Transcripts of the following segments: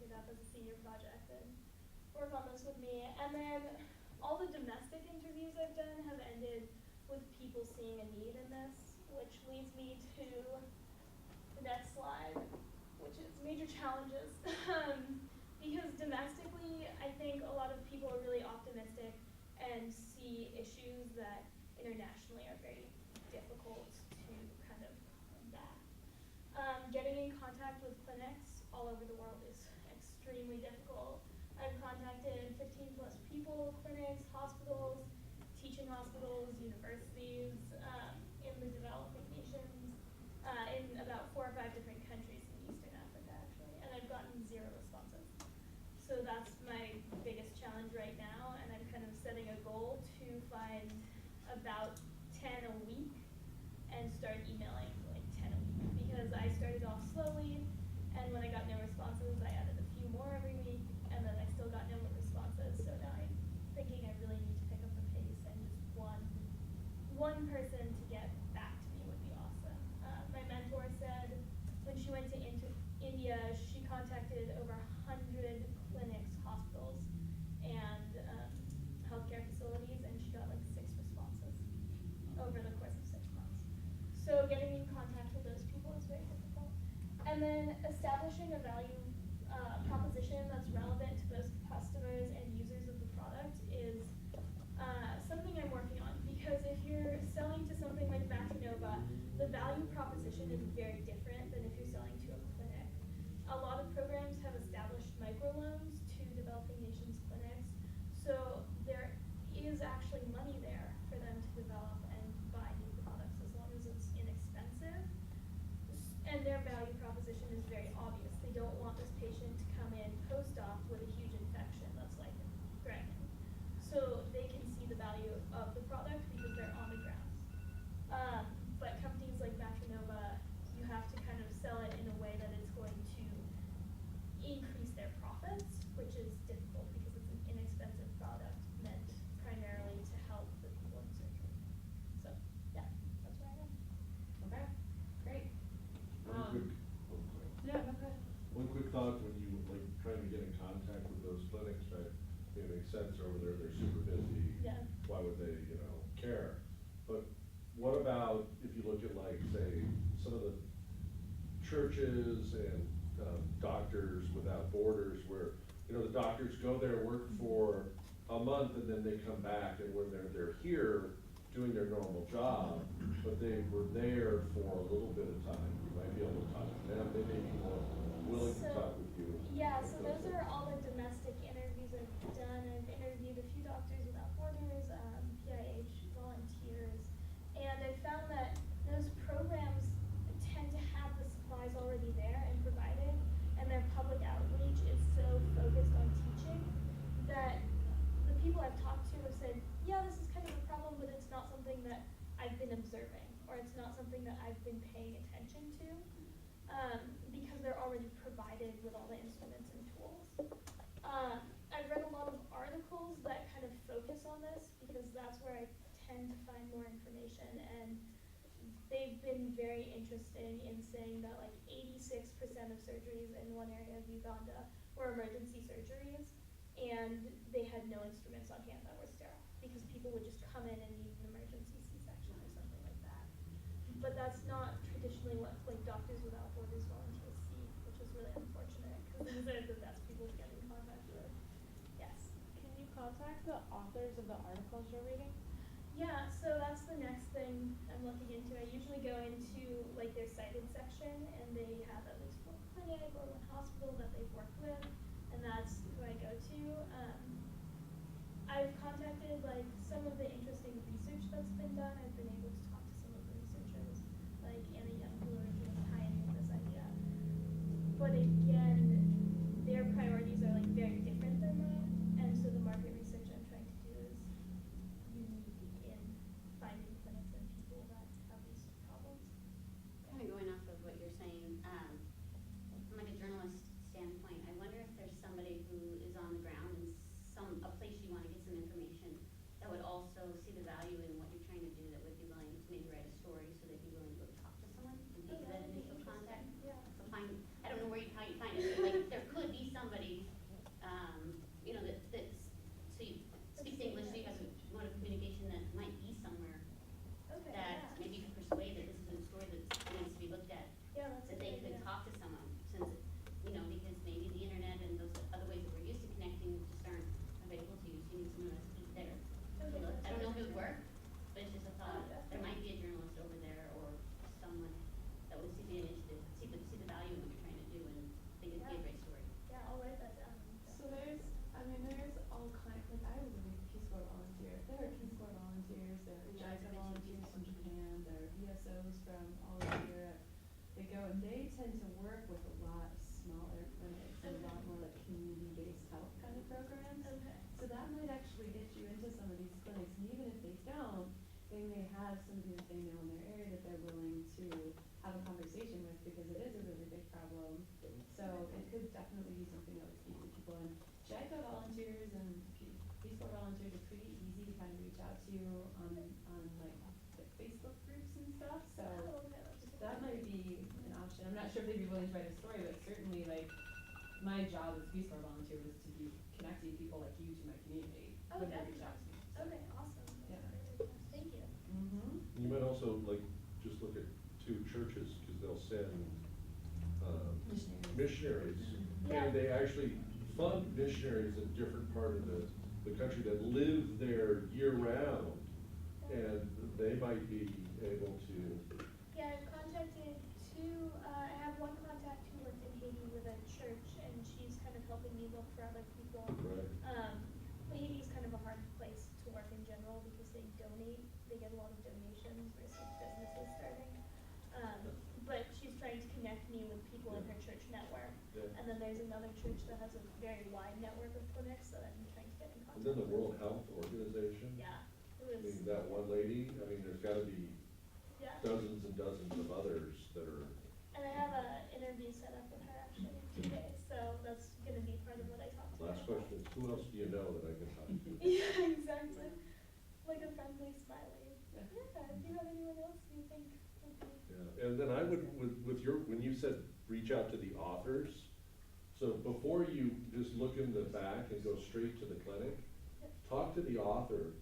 pick it up as a senior project and work on this with me. And then all the domestic interviews I've done have ended with people seeing a need in this, which leads me to the next slide, which is major challenges. Because domestically, I think a lot of people are really optimistic and see issues that internationally are very difficult to kind of combat. Getting in contact with clinics all over the world is extremely difficult. I've contacted 15 plus people, clinics, hospitals, teaching hospitals, universities, in the developing nations, in about 4 or 5 different countries in Eastern Africa actually, and I've gotten 0 responses. So that's my biggest challenge right now, and I'm kind of setting a goal to find about 10 a week and start emailing like 10 a week, because I started off slowly, and when I got no responses, I added a few more every week, and then I still got no responses. So now I'm thinking I really need to pick up the pace, and just one person to get back to me would be awesome. My mentor said when she went to India, she contacted over 100 clinics, hospitals, and healthcare facilities, and she got like 6 responses over the course of 6 months. So getting in contact with those people is very difficult. And then establishing a value proposition that's relevant to both customers and users of the product is something I'm working on, because if you're selling to something like Matronova, the value proposition is very different than if you're selling to a clinic. A lot of programs have established microloans to developing nations clinics, so there is actually money there for them to develop and buy new products as long as it's inexpensive. And their value proposition is very obvious. They don't want this patient to come in post-op with a huge infection that's like threatening. So they can see the value of the product because they're on the ground. But companies like Matronova, you have to kind of sell it in a way that it's going to increase their profits, which is difficult because it's an inexpensive product meant primarily to help the people in surgery. So yeah, that's where I am. Okay, great. One quick, Yeah, go ahead. one quick thought when you like trying to get in contact with those clinics, right? It makes sense over there, they're super busy. Yeah. Why would they, care? But what about if you look at like, say, some of the churches and Doctors Without Borders, where, the doctors go there, work for a month, and then they come back, and when they're here doing their normal job, but they were there for a little bit of time. You might be able to talk to them, they may be more willing to talk with you. Yeah, so those are all the domestic interviews I've done. I've interviewed a few Doctors Without Borders, PIH volunteers, and I found that those programs tend to have the supplies already there and provided, and their public outreach is so focused on teaching that the people I've talked to have said, yeah, this is kind of a problem, but it's not something that I've been observing, or it's not something that I've been paying attention to, because they're already provided with all the instruments and tools. I've read a lot of articles that kind of focus on this, because that's where I tend to find more information, and they've been very interesting in saying that like 86% of surgeries in one area of Uganda were emergency surgeries, and they had no instruments on hand that were sterile, because people would just come in and need an emergency C-section or something like that. But that's not traditionally what like Doctors Without Borders volunteers see, which is really unfortunate, because these are the best people to get in contact with. Yes? Can you contact the authors of the articles you're reading? Yeah, so that's the next thing I'm looking into. I usually go into like their cited section, and they have at least one clinic or one hospital that they've worked with, and that's who I go to. I've contacted like some of the interesting research that's been done. I've been able to talk to some of the researchers, like Anna Young, who are kind of pioneering this idea. But again, their priorities are like very different than mine, and so the market research I'm trying to do is unique in finding clinics and people that have these problems. Kind of going off of what you're saying, from like a journalist standpoint, I wonder if there's somebody who is on the ground in a place you want to get some information that would also see the value in what you're trying to do, that would be willing to maybe write a story, so they'd be willing to go talk to someone and make that initial contact. Yeah. So I don't know how you find it, JICA volunteers and Peace Corps volunteers are pretty easy to kind of reach out to on like Facebook groups and stuff, so Oh, okay, that's cool. that might be an option. I'm not sure if they'd be willing to write a story, but certainly like my job as a Peace Corps volunteer was to be connecting people like you to my community when they Okay. reach out to me. So. Okay, awesome. Yeah. Thank you. Mm-hmm. You might also like, just look at two churches, cause they'll send, missionaries. Yeah. And they actually fund missionaries in different part of the country that live there year round. And they might be able to, Yeah, I've contacted two, I have one contact who worked in Haiti with a church, and she's kind of helping me look for other people. right, Haiti's kind of a hard place to work in general because they donate, they get a lot of donations versus businesses starting. But she's trying to connect me with people in her church network. yeah. And then there's another church that has a very wide network of clinics that I'm trying to get in And contact then the with. World Health Organization. Yeah, it I was, mean, that one lady, I mean, there's gotta be yeah. dozens and dozens of others that are, And I have a interview set up with her actually today, so that's gonna be part of what I talk to her last about. question is, who else do you know that I can talk to? Yeah, exactly. Like a friendly smiley. Yeah. Yeah, do you have anyone else you think would be? Yeah, and then I would, with your, when you said reach out to the authors, so before you just look in the back and go straight to the clinic, talk to the author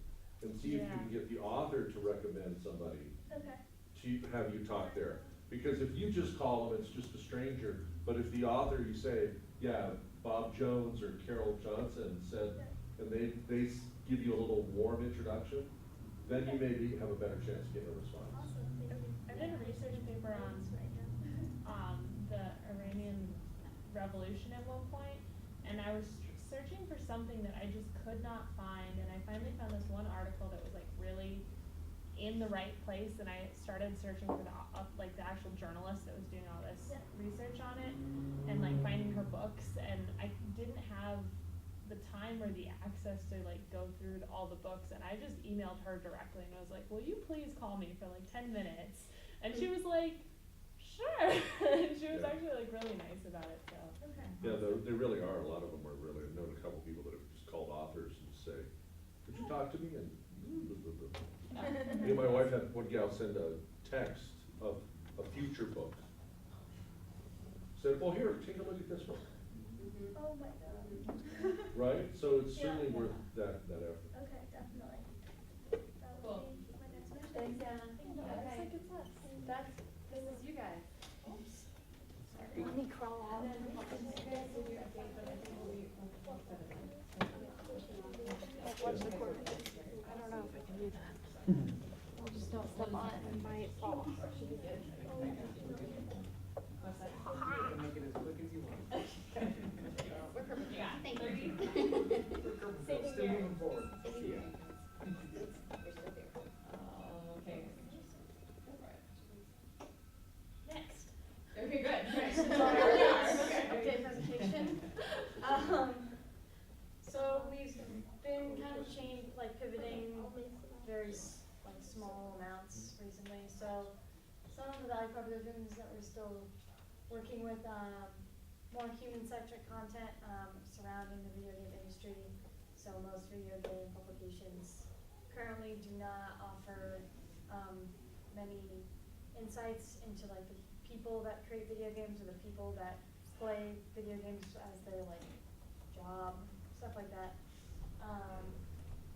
and see if you can get the author to recommend somebody Okay. to have you talk there. Because if you just call them, it's just a stranger, but if the author, you say, yeah, Bob Jones or Carol Johnson said, and they give you a little warm introduction, then you maybe have a better chance of getting a response. Awesome, thank you. I did a research paper on Right now. the Iranian Revolution at one point, and I was searching for something that I just could not find, and I finally found this one article that was like really in the right place, and I started searching for the like the actual journalist that was doing all this Yeah. research on it, and like finding her books, and I didn't have the time or the access to like go through all the books, and I just emailed her directly and I was like, will you please call me for like 10 minutes? And she was like, sure. And she was Yeah. actually like really nice about it, so. Okay. Yeah, there really are, a lot of them are really, I've known a couple people that have just called authors and say, could you talk to me? And me and my wife had one gal send a text of a future book. Said, well, here, take a look at this one, Oh my god. right? So it's Yeah. certainly worth that effort. Okay, definitely. That Cool. would be my next mission. Thanks, Anna. Thank you. Okay. It's us. This is you guys. Let me crawl out. And then you guys will do your update, but I think we'll be. What's the coordinates? I don't know if I can do that. I'll just don't step on it and might fall. Should be good. What's that? You can make it as quick as you want. We're perfect. Yeah. Thank you. Still moving forward. See ya. Okay. Next. Okay, good. Right. Okay. Okay. Presentation. So we've been kind of pivoting very like small amounts recently. So some of the value propositions that we're still working with, more human-centric content surrounding the video game industry. So most video game publications currently do not offer many insights into like the people that create video games or the people that play video games as their like job, stuff like that.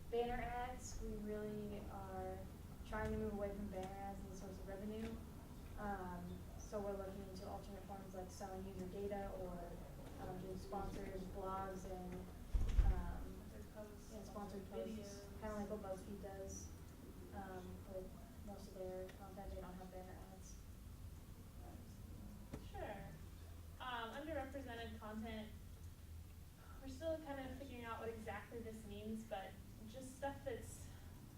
Banner ads, we really are trying to move away from banner ads as a source of revenue. So we're looking into alternate forms like selling user data or doing sponsors, blogs, and sponsored posts, kind of like what BuzzFeed does. With most of their content, they don't have banner ads. Sure. Underrepresented content, we're still kind of figuring out what exactly this means, but just stuff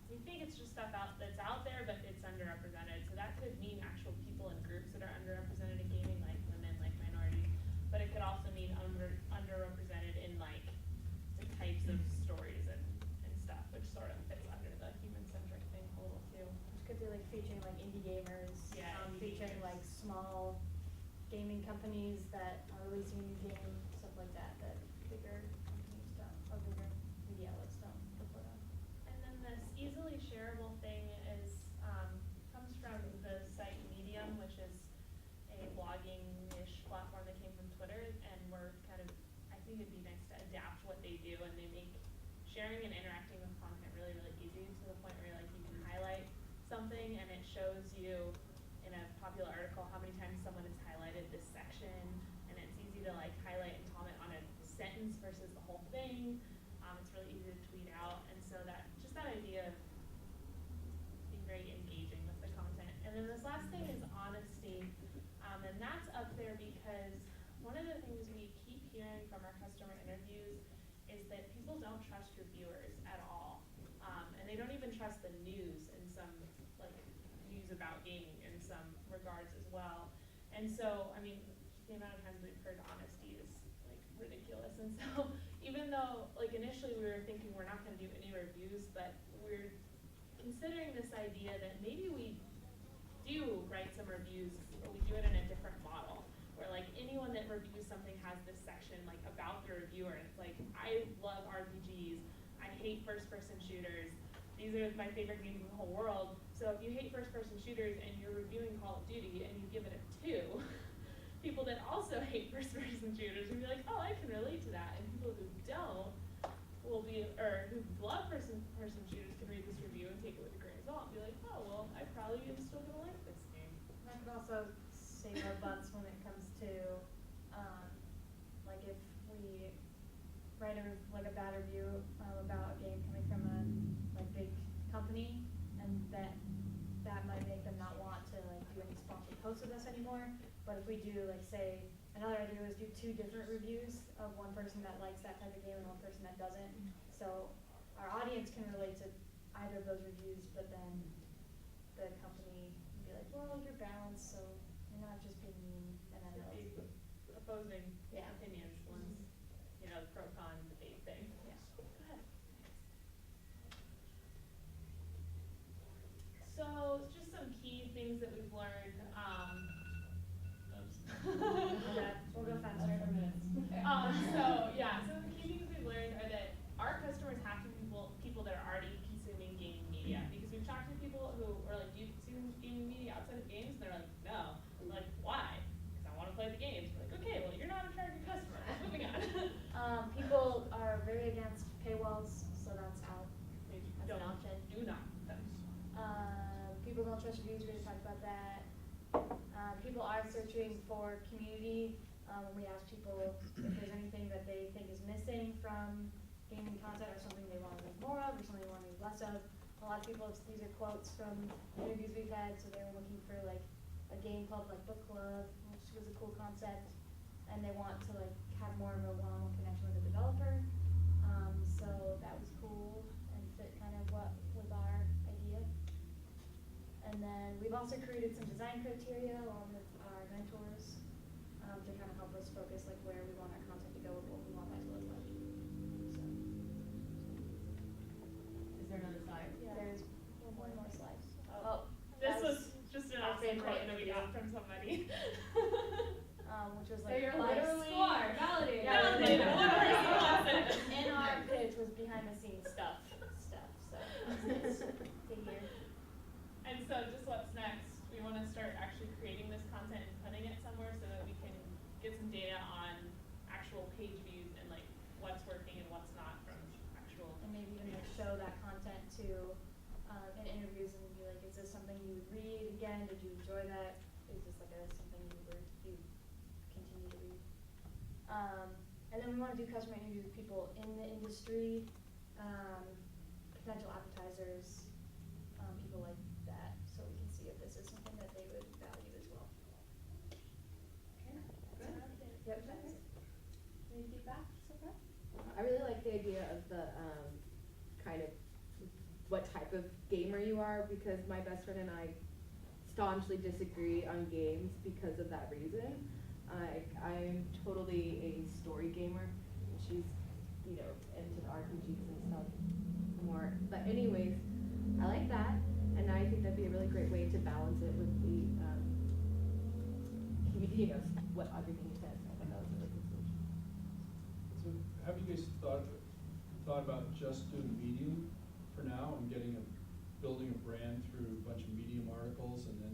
we think it's just stuff that's out there, but it's underrepresented. So that could mean actual people and groups that are underrepresented in gaming, like women, like minorities. But it could also mean underrepresented in like the types of stories and stuff, which sort of fits under the human-centric thing a little too. Which could be like featuring like indie gamers, Yeah, indie featuring gamers. like small gaming companies that are releasing a new game, stuff like that, that bigger companies or bigger media outlets don't report on. And then this easily shareable thing is, comes from the site Medium, which is a blogging-ish platform that came from Twitter, and we're kind of, I think it'd be nice to adapt what they do, and they make sharing and interacting with content really, really easy, to the point where like you can highlight something and it shows you in a popular article how many times someone has highlighted this section, and it's easy to like highlight and comment on a sentence versus the whole thing. It's really easy to tweet out, and so that idea of being very engaging with the content. And then this last thing is honesty, and that's up there because one of the things we keep hearing from our customer interviews is that people don't trust reviewers at all, and they don't even trust the news in some, like news about gaming in some regards as well. And so, I mean, the amount of times we've heard honesty is like ridiculous. And so, even though like initially we were thinking we're not going to do any reviews, but we're considering this idea that maybe we do write some reviews, but we do it in a different model, where like anyone that reviews something has this section like about the reviewer. It's like, I love RPGs, I hate first-person shooters, these are my favorite games in the whole world. So if you hate first-person shooters and you're reviewing Call of Duty and you give it a 2, people that also hate first-person shooters will be like, oh, I can relate to that. And people who don't will be, or who love person shooters can read this review and take it with a grain of salt and be like, oh, well, I probably am still gonna like this game. That could also save our butts when it comes to, like if we write a bad review about a game coming from a like big company, and that might make them not want to like do any sponsored posts with us anymore. But if we do like say, another idea was do 2 different reviews of one person that likes that type of game and one person that doesn't. So our audience can relate to either of those reviews, but then the company can be like, well, you're balanced, so you're not just being mean. And then they'll, Opposing Yeah. opinions, one's, you know, the pro-con debate thing. yeah. Go ahead. So just some key things that we've learned. We'll go faster. So yeah, some of the key things we've learned are that our customers have to be people that are already consuming gaming media, because we've talked to people who are like, do you consume gaming media outside of games? And they're like, no. I'm like, why? Because I want to play the games. We're like, okay, well, you're not a target customer. Moving on. People are very against paywalls, so that's out. They That's an don't, option. do not. People don't trust reviews, we already talked about that. People are searching for community. When we ask people if there's anything that they think is missing from gaming content, or something they want to read more of, or something they want to read less of. A lot of people, these are quotes from interviews we've had, so they were looking for like a game club, like book club, which was a cool concept, and they want to like have more of a one-on-one connection with the developer. So that was cool and fit kind of what was our idea. And then we've also created some design criteria along with our mentors to kind of help us focus like where we want our content to go and what we want that to look like. So. Is there another slide? Yeah. There's one more slide. This that was just an our awesome favorite quote that we interview. got from somebody. Which was So like you're like, literally score, validated. Validated. One person wants it. in our pitch was behind the scenes stuff. So it's nice to hear. And so just what's next? We want to start actually creating this content and putting it somewhere so that we can get some data on actual page views and like what's working and what's not from actual. And maybe even like show that content to in interviews and be like, is this something you would read again? Did you enjoy that? Is this like something you continue to read? And then we want to do customer interviews with people in the industry, potential advertisers, people like that, so we can see if this is something that they would value as well. Yep. Any feedback so far? I really like the idea of the kind of what type of gamer you are, because my best friend and I staunchly disagree on games because of that reason. I'm totally a story gamer. She's, you know, into the RPGs and stuff more. But anyways, I like that, and I think that'd be a really great way to balance it with the, you know, what everything you said. So I thought that was a really good solution. So have you guys thought thought about just doing Medium for now and building a brand through a bunch of Medium articles and then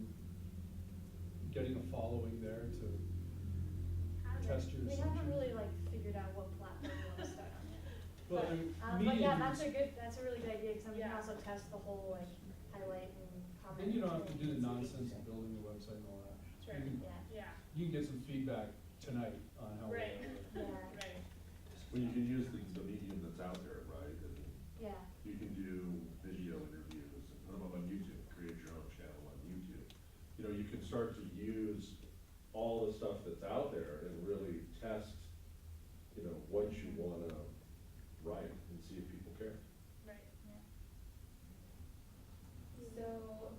getting a following there to test your We assumptions. haven't really like figured out what platform we wanna start on yet. Well, But, I mean, but yeah, Medium that's a really good idea, cause then we can Yeah. also test the whole like highlight and comment. then you don't have to do the thing and see what nonsense people of say. building the website and all that. That's You right. can, Yeah, Yeah, you can get some feedback tonight on how well Right. it works. yeah, right. Well, you can use the medium that's out there, right? And yeah, you can do video interviews and put them up on YouTube, create your own channel on YouTube. You know, you can start to use all the stuff that's out there and really test, you know, what you wanna write and see if people care. Right. So,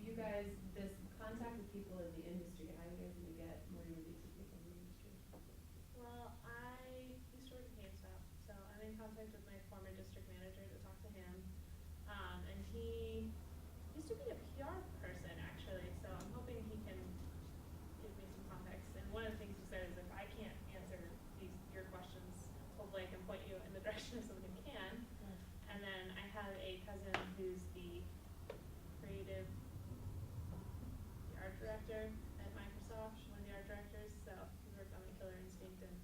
you guys, this contact with people in the industry, how are you guys gonna get more interviews with people in the industry? Well, I used to work at GameStop, so I'm in contact with my former district manager to talk to him. And he used to be a PR person actually, so I'm hoping he can give me some context. And one of the things he said is if I can't answer your questions, hopefully I can point you in the direction of someone who can. And then I have a cousin who's the creative, the art director at Microsoft, one of the art directors, so he's worked on like Killer Instinct and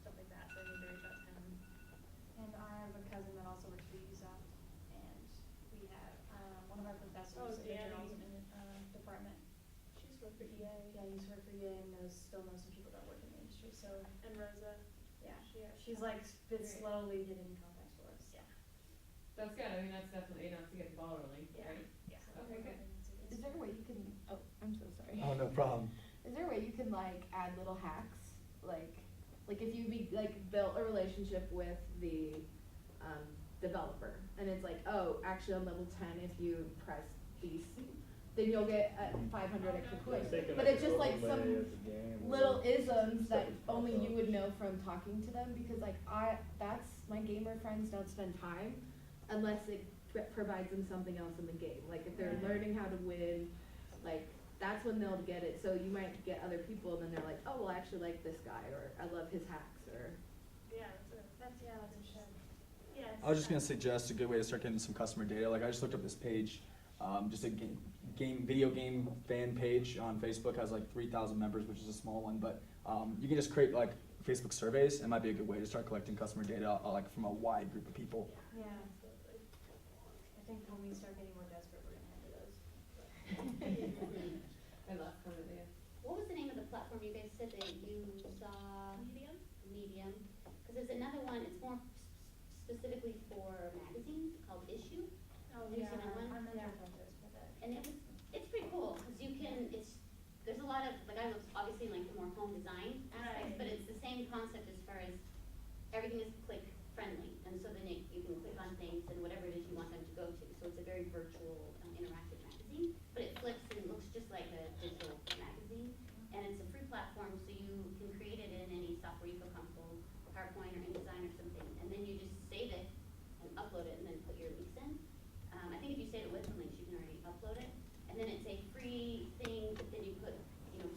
stuff like that, so I need to reach out to him. and I have a cousin that also works for Ubisoft, and we have, one of our professors in the Danny. journalism department. She's worked for EA. Yeah, he used to work for EA and still knows some people that work in the industry, so, And Rosa, yeah, she has. she's like been Great. slowly getting contacts for us. Yeah. That's good, I mean, that's definitely enough to get the ball rolling, Yeah. right? Yeah. Okay, good. Is there a way you can, oh, I'm so sorry. Oh, no problem. Is there a way you can like add little hacks, like if you built a relationship with the developer, and it's like, oh, actually on level 10, if you press these, then you'll get 500 extra coins. But it's just like some little isms that only you would know from talking to them, because like that's my gamer friends don't spend time unless it provides them something else in the game. Like if they're learning how to win, like that's when they'll get it. So you might get other people and then they're like, oh, well, I actually like this guy, or I love his hacks, or. Yeah, That's interesting. yeah. I was just gonna suggest a good way to start getting some customer data. Like I just looked up this page, just a video game fan page on Facebook, has like 3,000 members, which is a small one, but you can just create like Facebook surveys. It might be a good way to start collecting customer data like from a wide group of people. Yeah, Absolutely. I think when we start getting more desperate, we're gonna have those. I love some of the, What was the name of the platform you guys said that you saw? Medium? Medium, because there's another one, it's more specifically for magazines, called Issue. Oh, Have you seen that one? I'm Yeah. And it's pretty cool, because you can, there's a lot of, like I was obviously like the more home design aspects, Right. but it's the same concept as far as everything is click friendly, and so then you can click on things and whatever it is you want them to go to, so it's a very virtual, interactive magazine, but it flips and looks just like a digital magazine, and it's a free platform, so you can create it in any software you feel comfortable, PowerPoint or InDesign or something, and then you just save it and upload it and then put your links in. I think if you save it with the links, you can already upload it, and then it's a free thing, but then you put,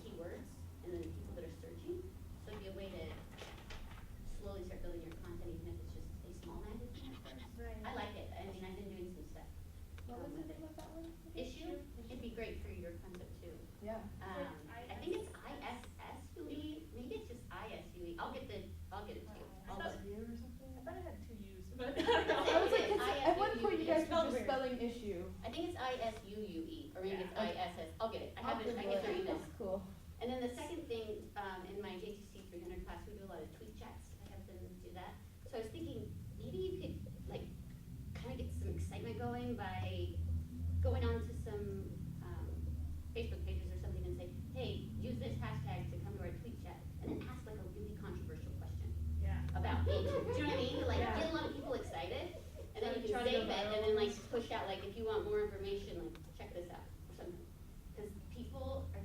keywords, and then people that are searching, so it'd be a way to slowly start building your content, even if it's just a small magazine at first. Right. I like it, I mean, I've been doing some stuff. What was the with name of that one? Issue, it'd be great for your concept too. Yeah. I think it's ISSUE, maybe it's just ISUE, I'll get it to you. I I'll thought- look. I thought it had two U's, but I don't I know. was like, 'cause at one point you guys were spelled just weird. spelling issue. I think it's ISUUE, or maybe it's Yeah. ISS, I'll get it, I have it, I get their email. That's cool. And then the second thing, in my JTC 300 class, we do a lot of tweet chats, I have them do that. So I was thinking, maybe you could, like, kind of get some excitement going by going on to some, Facebook pages or something and say, hey, use this hashtag to come to our tweet chat, and then ask like a really controversial question Yeah. about me. Do you know what I mean? To like Yeah. get a lot of people excited, and then you Try can to go save it, viral. and then like push out, like, if you want more information, like, check this out, or something. Because people are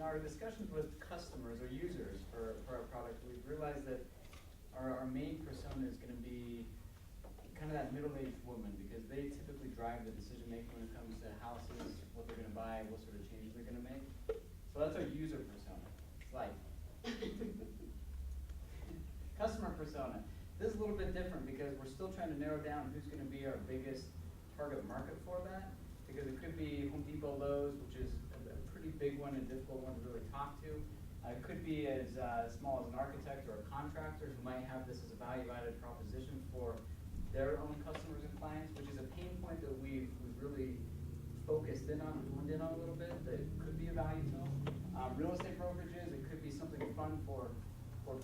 our discussions with customers or users for our product, we've realized that our main persona is gonna be kind of that middle-aged woman, because they typically drive the decision-making when it comes to houses, what they're gonna buy, what sort of changes they're gonna make. So that's our user persona. It's like, customer persona. This is a little bit different because we're still trying to narrow down who's gonna be our biggest target market for that. Because it could be Home Depot, Lowe's, which is a pretty big one and difficult one to really talk to. It could be as small as an architect or a contractor who might have this as a value-added proposition for their own customers and clients, which is a pain point that we've really focused in on, honed in on a little bit, that could be a value to them. Real estate brokerages, it could be something fun for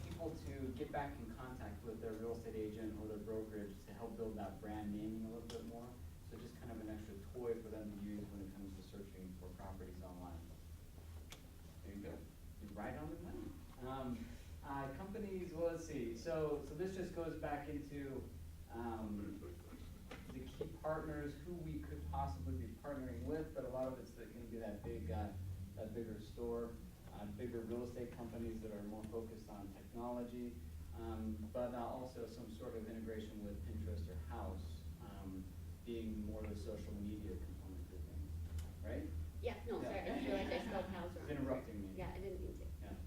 people to get back in contact with their real estate agent or their brokerage to help build that brand naming a little bit more. So just kind of an extra toy for them to use when it comes to searching for properties online. There you go. You're right on the money. Companies, well, let's see. So this just goes back into the key partners who we could possibly be partnering with, but a lot of it's going to be that bigger store, bigger real estate companies that are more focused on technology, but also some sort of integration with Pinterest or House, being more the social media component of things, right? Yeah, no, sorry, I feel like I spelled house wrong. Interrupting me. Yeah, I didn't mean to. Yeah.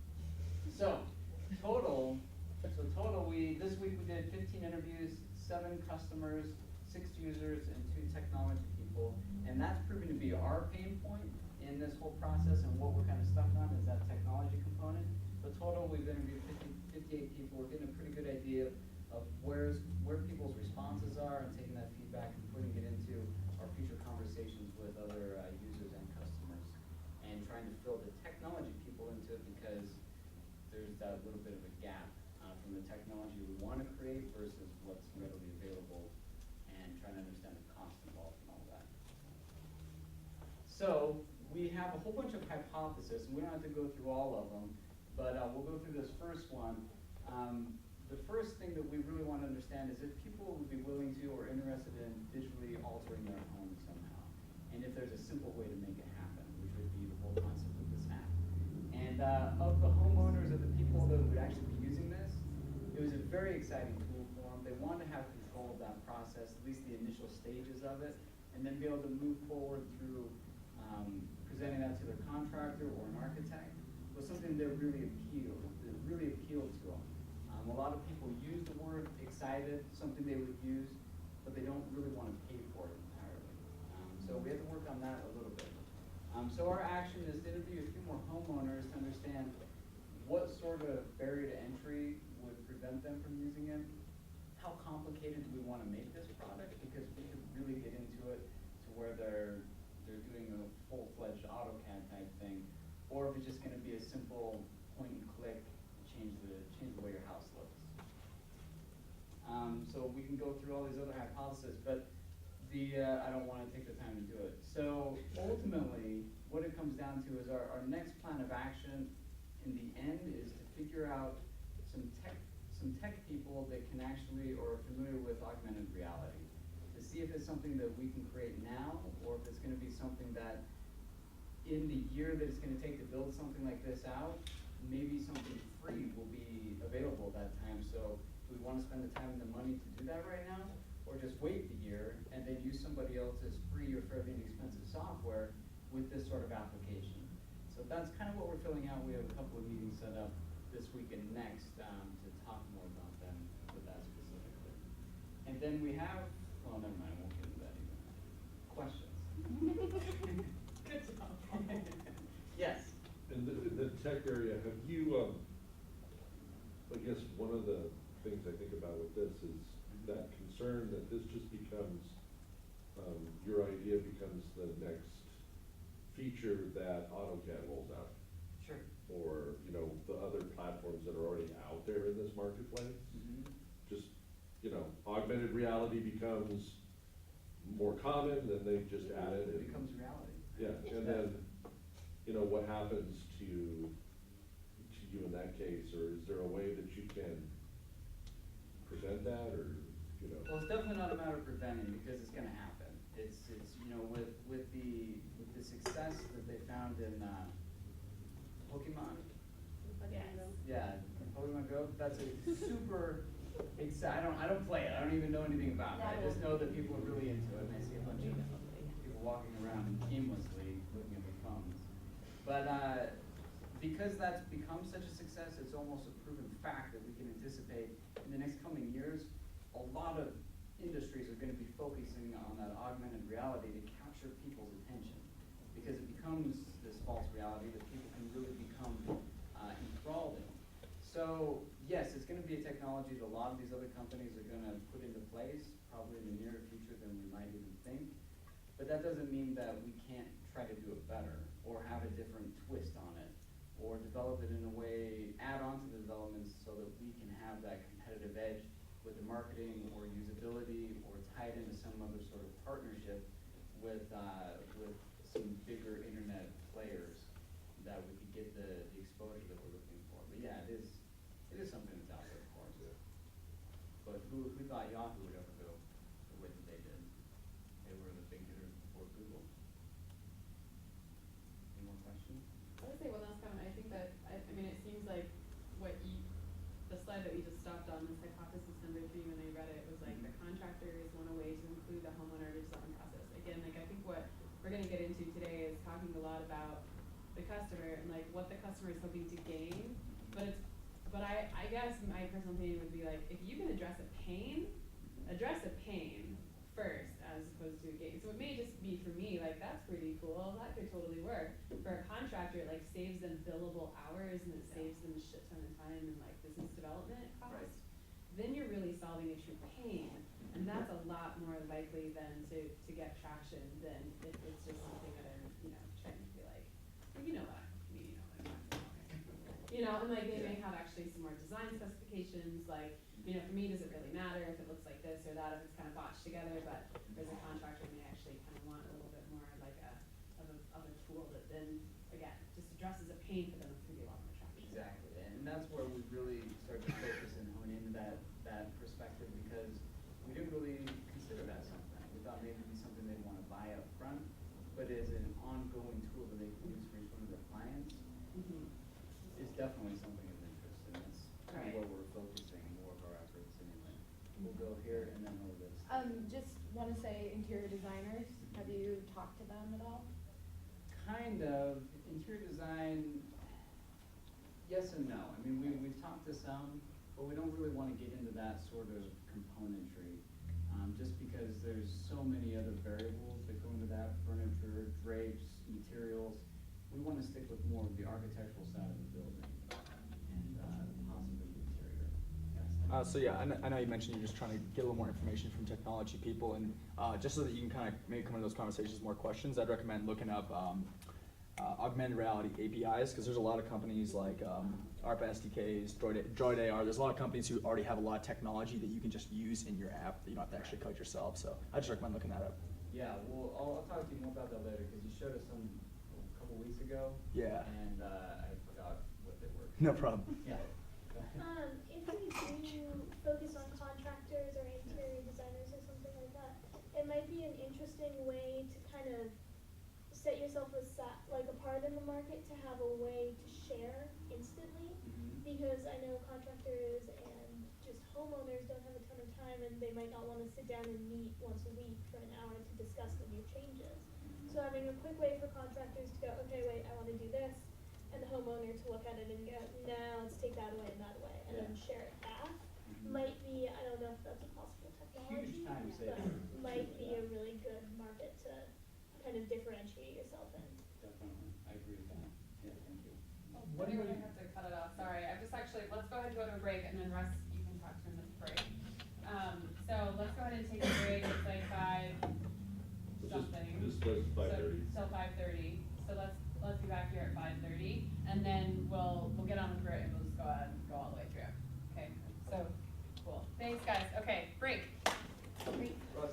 So total, this week we did 15 interviews, 7 customers, 6 users, and 2 technology people, and that's proven to be our pain point in this whole process, and what we're kind of stuck on is that technology component. But total, we've interviewed 58 people. We're getting a pretty good idea of where people's responses are, and taking that feedback and putting it into our future conversations with other users and customers, and trying to fill the technology people into it, because there's that little bit of a gap from the technology we want to create versus what's readily available, and trying to understand the cost involved in all that. So we have a whole bunch of hypotheses, and we don't have to go through all of them, but we'll go through this first one. The first thing that we really want to understand is if people would be willing to or interested in digitally altering their home somehow, and if there's a simple way to make it happen, which would be the whole concept of this app. And of the homeowners, of the people that would actually be using this, it was a very exciting tool for them. They wanted to have control of that process, at least the initial stages of it, and then be able to move forward through presenting that to their contractor or an architect was something that really appealed to them. A lot of people use the word excited, something they would use, but they don't really want to pay for it entirely. So we have to work on that a little bit. So our action is to interview a few more homeowners to understand what sort of barrier to entry would prevent them from using it. How complicated do we want to make this product? Because we could really get into it to where they're doing a full-fledged AutoCAD type thing, or if it's just going to be a simple point and click, change the way your house looks. So we can go through all these other hypotheses, but I don't want to take the time to do it. So ultimately, what it comes down to is our next plan of action in the end is to figure out some tech people that can actually, or are familiar with augmented reality, to see if it's something that we can create now, or if it's going to be something that in the year that it's going to take to build something like this out, maybe something free will be available at that time. So do we want to spend the time and the money to do that right now, or just wait the year and then use somebody else's free or fairly inexpensive software with this sort of application? So that's kind of what we're filling out. We have a couple of meetings set up this week and next to talk more about them with that specifically. And then we have, well, never mind, I won't get into that either. Questions? Good job. Yes. In the tech area, have you, I guess one of the things I think about with this is that concern that this just becomes, your idea becomes the next feature that AutoCAD rolls out. Sure. Or, the other platforms that are already out there in this marketplace. Mm-hmm. Just, augmented reality becomes more common, then they just add it. It becomes reality. Yeah, and then, what happens to you in that case, or is there a way that you can prevent that, or, Well, it's definitely not a matter of preventing, because it's gonna happen. It's with the success that they found in Pokemon? Yes. Yeah, Pokemon Go, that's a super I don't play it, I don't even know anything about it. I just know that people are really into it, and I see a bunch of people walking around aimlessly looking at their phones. But because that's become such a success, it's almost a proven fact that we can anticipate in the next coming years, a lot of industries are gonna be focusing on that augmented reality to capture people's attention. Because it becomes this false reality that people can really become enthralled in. So yes, it's gonna be a technology that a lot of these other companies are gonna put into place, probably in the nearer future than we might even think. But that doesn't mean that we can't try to do it better, or have a different twist on it, or develop it in a way, add on to the developments so that we can have that competitive edge with the marketing or usability, or tie it into some other sort of partnership with some bigger internet players that we could get the exposure that we're looking for. But yeah, it is something that's out there, of course. Yeah. But who thought Yahoo would ever go the way that they did? They were the big hitters before Google. Any more questions? I would say one last comment. I think that, I mean, it seems like the slide that we just stopped on, this hypothesis number 3, when I read it, was like the contractors want a way to include the homeowner design process. Again, like I think what we're gonna get into today is talking a lot about the customer and like what the customer is hoping to gain. But I guess my personal opinion would be like, if you can address a pain first as opposed to a gain. So it may just be for me, like that's pretty cool, that could totally work. For a contractor, it like saves them billable hours and it saves them a shit ton of time and like business development costs. Right. Then you're really solving a true pain. And that's a lot more likely than to get traction than if it's just something that I'm, trying to be like, well, you know what I mean, and like they may have actually some more design specifications, like, for me, does it really matter if it looks like this or that, if it's kind of botched together, but there's a contractor may actually kind of want a little bit more like of a tool that then, again, just addresses a pain for them, it's gonna be a lot more traction. Exactly, and that's where we really start to focus and hone into that perspective, because we didn't really consider that something. We thought maybe it'd be something they'd want to buy up front, but as an ongoing tool that they can use for each one of their clients, is definitely something of interest, and that's kind of where we're focusing more of our efforts anyway. We'll go here and then over this. Just wanna say interior designers, have you talked to them at all? Kind of. Interior design, yes and no. I mean, we've talked to some, but we don't really want to get into that sort of componentry, just because there's so many other variables that go into that: furniture, drapes, materials. We want to stick with more of the architectural side of the building, and possibly the interior. Yes. So yeah, I know you mentioned you're just trying to get a little more information from technology people, and just so that you can kind of maybe come into those conversations with more questions, I'd recommend looking up augmented reality APIs, because there's a lot of companies like ARPA SDKs, Droid AR. There's a lot of companies who already have a lot of technology that you can just use in your app that you don't have to actually code yourself. So I just recommend looking that up. Yeah, well, I'll talk to you more about that later, because you showed us some a couple weeks ago. Yeah. And I forgot what they were. No problem. Yeah. If we do focus on contractors or interior designers or something like that, it might be an interesting way to kind of set yourself apart in the market, to have a way to share instantly, because I know contractors and just homeowners don't have a ton of time, and they might not want to sit down and meet once a week for an hour to discuss the new changes. So having a quick way for contractors to go, okay, wait, I want to do this, and the homeowner to look at it and go, no, let's take that away and that away, and then share it back, might be, I don't know if that's a possible technology, Huge time but saving. might be a really good market to kind of differentiate yourself in. Definitely, I agree with that. Yeah, thank you. What do we have to cut it off? Sorry, I'm just let's go ahead and go to a break, and then Russ, you can talk to him at the break. So let's go ahead and take a break. It's like 5 something. Just 5:30. Till 5:30. So let's be back here at 5:30, and then we'll get on with it, and we'll just go ahead and go all the way through. Okay. So cool. Thanks, guys. Okay, break. We have a lot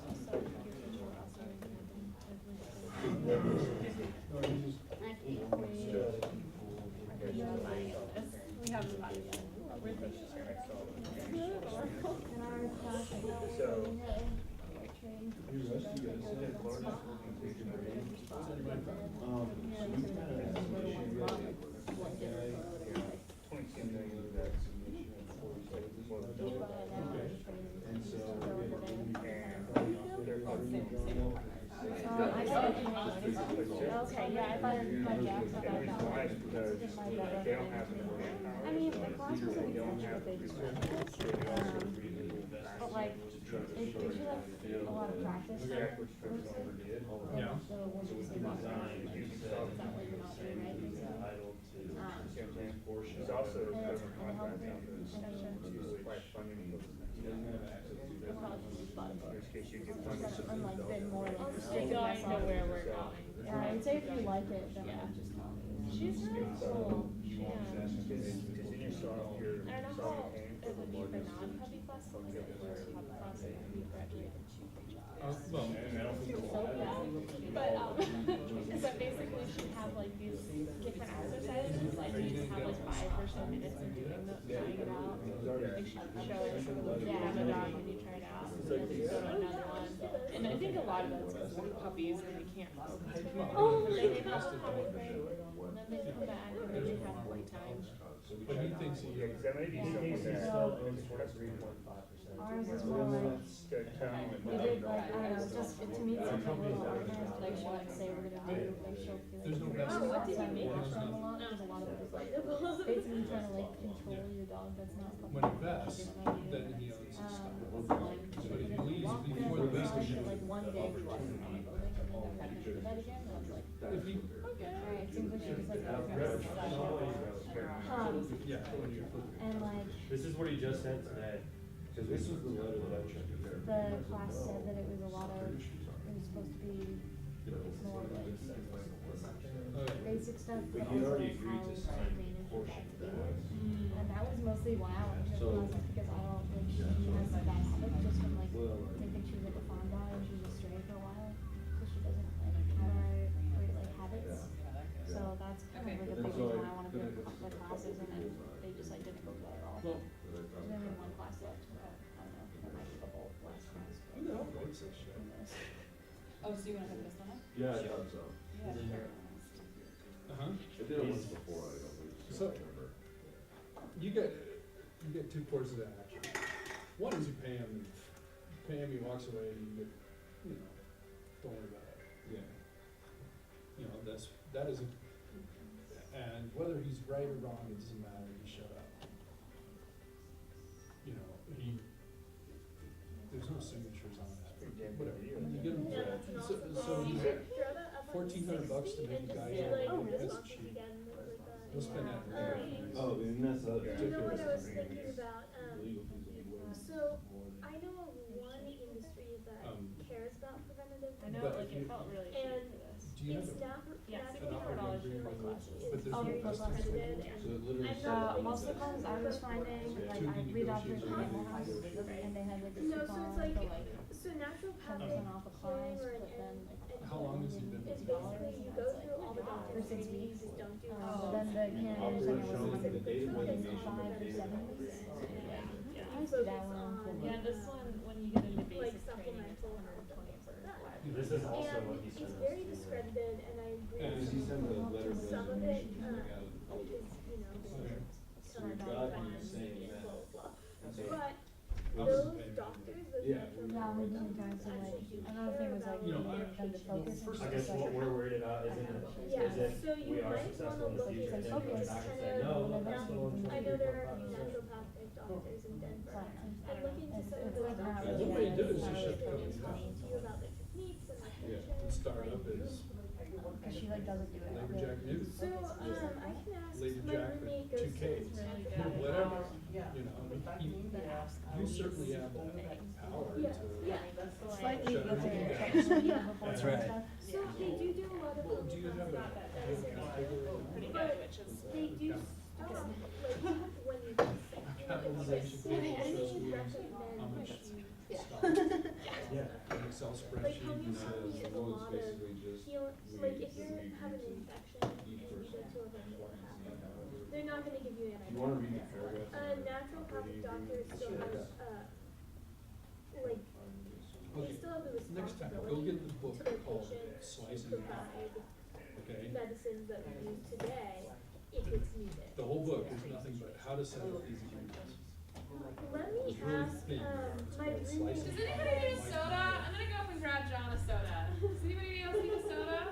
So, Okay, yeah, I thought my gaps on that got like, my better. I mean, the class was like such a big but like, they teach you like a lot of practice. Yeah. So once you see one, it's not what you're not doing right. There's also And kind it's of a kind of contract helpful. out there to supply funding for those. I'll probably use In Spotify. case you get I'm funded. like been more like Just restricting going to myself. where we're going. Yeah, and say if you like it, then Yeah. just tell me. She's really cool. She, Because in your soft, your I don't know soft how pain. it would be for non-puppy class, so like if we're a puppy class, and we graduated to Well, But, but basically she'd have like these different exercises, like you just have like 5 or so minutes of doing them, trying it out. Like she'd show us, you have a dog and you try it out, and then you go to another one. And I think a lot of that's because we're puppies and we can't focus. Oh, They sure. can have a habit break, and then they come back and then they have playtime. But he thinks he. Yeah, 'cause that may be something that. Ours is more like, To town and. we did like, I don't know, just, to me, it's like a little organized, like she'll like say we're gonna do, like she'll be like. There's no best. "Oh, what did you make?" Them a lot, because a lot of it is like, basically trying to like control your dog that's not. When he vests, then he owns his stuff. But if he leaves before the vesting. Like one day we just went on the building and then never had to do that again, and I was like, If he, alright, seems like she was like. yeah, when you're flipping. And like, This is what he just sent today. Cause this was the letter that I checked in there. the class said that it was a lot of, it was supposed to be more like basic stuff, but But he also already how agreed to to sign manage your portion pet of daily. that. And that was mostly why I wanted to So- do classes, because I don't, like, she has a bad habit just from like, thinking she was like a farm dog and she was a stray for a while, so she doesn't like have great like habits. So that's kind of like a big reason why I wanted to do the classes, and then they just like didn't go to it at all. Well, There's only one class left, but I don't know, that might be the whole last class. who the hell writes this shit? Who knows? Oh, so you wanna put this one up? Yeah, I thought so. Yeah, sure. Uh-huh. I did it once before, I don't think, So- I remember. You get 2 courses of action. One is you pay him, he walks away, and you get, don't worry about it. Yeah. That is, and whether he's right or wrong, it doesn't matter, you shut up. There's no signatures on that, whatever, you get him, Yeah, that's an so awesome. you You should throw that up on $1,400 to make and a just guy see, do like, it. That's responses cheap. again with that. We'll spend that. Oh, and that's You know what I was thinking about, Legal fees anyway. so I know of one industry that cares about preventative I know, But like if you- it felt really cheap and for this. Do you have it's a, Yeah, natural $600 for 4 classes. But is there's no very custom accredited schedule. and So it literally I'm says. not Most of the times I was finding, like, To I be re-doctored negotiated. the animal house, and they had like a No, so coupon it's like, for like so naturopathic 10% off a class, healing or but then like. How long has he been? It's basically you go through all the doctors For 6 and you weeks. just don't do But then the candidate was Operation like, showing the data focus validation on 5 or 7 preventative weeks. Yeah. I used to do that one for on, Yeah, this one, when you get into like basic training, it's supplemental 120 for that. 5 This is also what he And sent it's us. very discredited, and I agree And Does he send the letter of some of it, resignation? is, So some God, fun, he's saying that. blah, blah, So- blah. I'll But just those pay him. doctors, those Yeah. natural Yeah, we doctors didn't try to like, actually do another thing was like, care You know, about getting them to focus. first I guess what we're worried about isn't it, Yeah, is if so you we are might successful wanna in the look future, at then some we come focus back and kind say, of, no, now, that's still in I know there are 3.5%. naturopathic doctors in Denver, and look into some of It's those like how doctors. What they did is just and shut the they'll company explain down. to you about their techniques and their Yeah, patients, The startup like- is Cause she like doesn't do it. Labor Jack News. So, I can ask, Lady my Jack with roommate 2 goes to Ks. really good. Whatever, The you certainly have that power Yeah, to. yeah. Slightly Shut different. everything down. Yeah. That's right. So they do a lot of. Well, do you have a, Pretty good, which is. They do stop, like, when you get sick. Capitalization So they table shows actually how recommend much you, stock, Yeah. an Excel like spreadsheet homeopathy says, is a well, it's lot of basically just heal, we- like if you we have an need to infection and eat you go first. to a homeopathic, they're not gonna give you Do you wanna read the antibiotics. paragraph? Naturopathic doctors still have, like, they okay, still have the next time, go responsibility get the book to their called patients Slicing to It Up, provide okay? medicines that we use today if it's needed. The whole book is nothing but how to set up these agreements. Let me It's really ask, thin. my It's roommate. slicing Does anybody need a soda? I'm gonna go up and grab John a soda. Does anybody else need a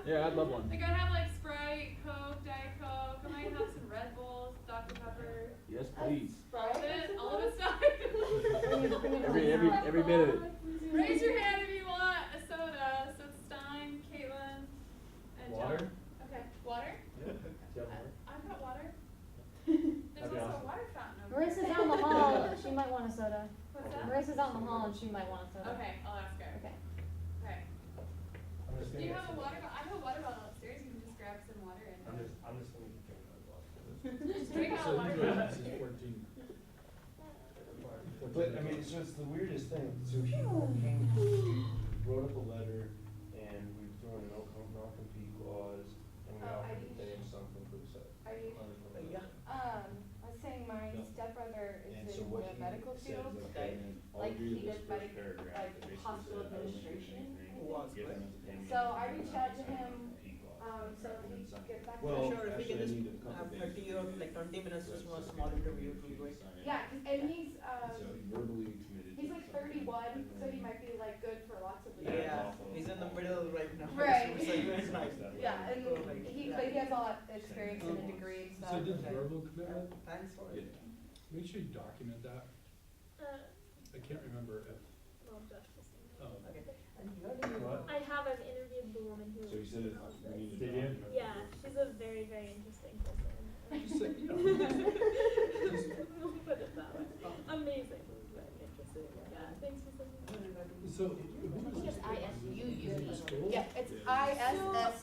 Yeah, I'd love one. Like I'd have like Sprite, Coke, Diet Coke. I might have some Red Bulls, Dr. Pepper. Yes, please. All of it stuff. Every bit of it. Raise your hand if you want a soda. So it's Stein, Caitlin, and Water? John. Okay. Water? Yeah. Do you have water? I've got water. There's That'd be also a awesome. water fountain over Marissa's there. out in the hall, she might want a soda. What's that? Marissa's out in the hall and she might want a soda. Okay, I'll ask her. Okay. Okay. I'm just Do you thinking have a it's- water bottle? I have a water bottle upstairs. You can just grab some water and I'm just thinking of drinking out of water. just drink out of water. This is 14. But, I mean, so it's the weirdest thing, so he came, he wrote up a letter, and we threw in a non-compete clause, and we offered to pay him something for the set. Are you, Yeah. I was saying my stepbrother And is so in what the he medical said field, is, okay, I'll like agree he to this does first medic, paragraph, like that basically hospital said I don't think administration. anything, I get him to pay me So I anything, reached out to sign him, non-compete clause, so if and then he sign gets it. back to Well, me. Sure, if we can actually, I just need a couple have days 30 or to like 20 minutes, just so for a it's small okay, interview so to he go in. sign it. Yeah, 'cause- and he's, So he verbally committed. he's to like something, 31, and so he then- might be like good for lots of Yeah. years. Yeah, he's in the middle right now. Right. So it's nice. Yeah, and Perfect. but he has a lot of experience and a degree and stuff. So did Okay. verbal commitment, Thanks for it. make sure you document that. I can't remember if, Well, Josh was saying. oh. Okay. And you are the What? I have, I've interviewed the woman who. So you said it, caused we need this. to Did you? document. Yeah, she's a very, very interesting person. Just say, you know, We'll put it that way. Amazing, very interesting. Yeah, thanks for saying that. so. I think it's ISUU. School? Yeah, it's ISS.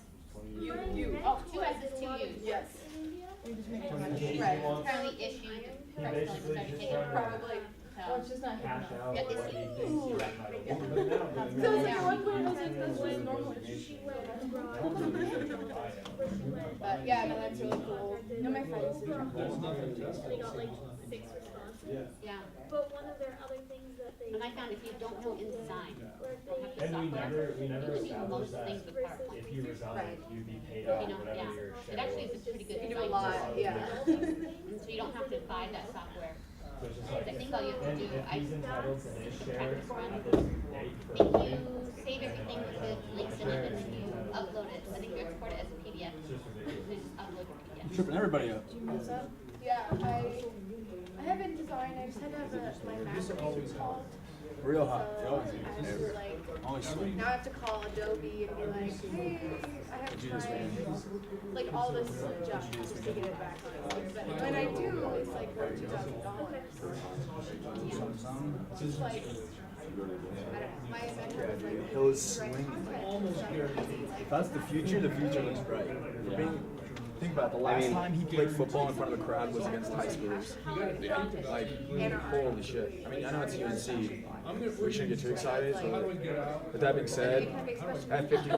You. Oh, two S's, two U's. Yes. In India. You're just making Right. money. Right. Apparently issued. He Right, basically so started just taking wanted to probably. Oh, it's just not hip Cash enough. out Yeah, what it's he thinks huge. he's entitled to. But now, but So now- it's like one point I was like, that's When just normal. she went abroad, I don't think we should where buy it. she went. But yeah, no, that's really cool. No, my friends. There's nothing tested. They got like so there's nothing. 6 responses. Yeah. Yeah. But one of their other things that they. And I found if you don't know InDesign, Where don't have they. to And we software, never you can do established most that things with PowerPoint. if you resigned, Right. you'd be paid You out know, whatever yeah. your It share actually was. is a pretty good You site. do a lot, yeah. So you don't have to buy that software. So it's just I like, think all you have to and do, if I he's entitled to his share practice run. at this date for If voting, you save everything with links in it and then you upload it, I think you export it as a PDF. it's just ridiculous. You just upload your PDF. You're tripping everybody up. Yeah, I haven't designed, I just had to have my These are always hot. Real hot. So Always. I have to like, Always sweet. now I have to call Adobe and be like, hey, I have Did you just tried, like all this junk just to get it back on. But when I do, it's like for $2,000. It's just like, I don't know, my inventor was like, Hill is write swinging. content, Almost so guaranteed. like, If that's the future looks bright. Think about it, the last time he played football in front of a crowd was against high schoolers. Like, holy shit. I mean, I know it's UNC. We shouldn't get too excited. So how do we get out? But that being said, at 50.